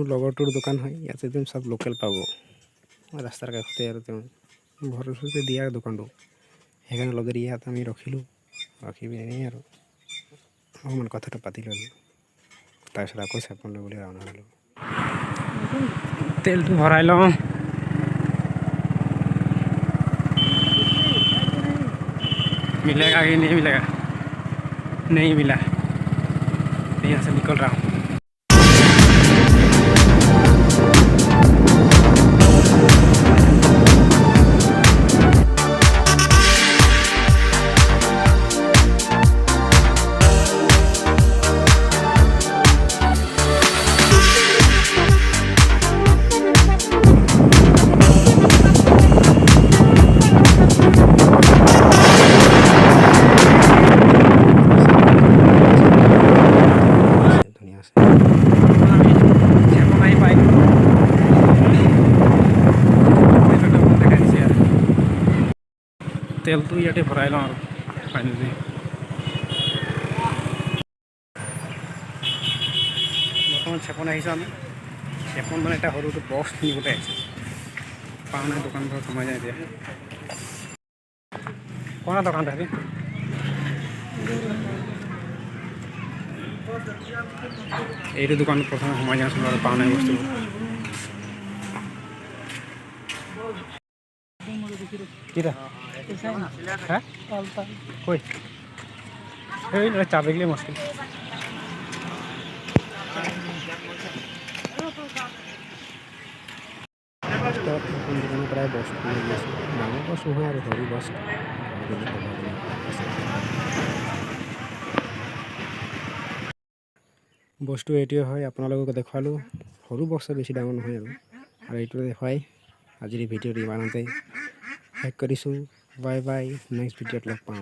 লগৰটোৰ দোকান হয় ইয়াতে তুমি চব লোকেল পাব ৰাস্তাৰ কাষতে আৰু তেওঁ ঘৰৰ ওচৰতে দিয়া দোকানটো সেইকাৰণে লগেৰি ইয়াত আমি ৰখিলোঁ ৰখি পিনি এনেই আৰু অকণমান কথাটো পাতি ল'লোঁ তাৰপিছত আকৌ চেপন লৈ বুলি ৰাওনা হ'লোঁ তেলটো ভৰাই লওঁ मिलेगा कि नहीं मिलेगा नहीं मिला यहाँ से निकल रहा हूँ তেলটো ইয়াতে ভৰাই লওঁ আৰু ফাইনেলি বৰ্তমান চেপন আহিছোঁ আমি চেপন মানে এটা সৰুটো বক্স কিনিবলৈ আহিছোঁ পাওনা দোকানবোৰত সোমাই যায় এতিয়া কোনা দোকানটা হেৰি এইটো দোকানত প্ৰথমে সোমাই যাওঁচোন আৰু পাওনা বস্তুবোৰ কিটা হ্যাঁ কই এই চা দেখলে মুশকিল প্ৰায় বস ডাঙৰ বস নহয় আৰু সৰু বস বস্তু এইটোৱে হয় আপোনালোকক দেখুৱালোঁ সৰু বক্সটো বেছি ডাঙৰ নহয় আৰু এইটো দেখুৱাই আজিৰ ভিডিঅ'টো ইমানতে শেষ কৰিছোঁ বাই বাই নেক্সট ভিডিঅ'ত লগ পাম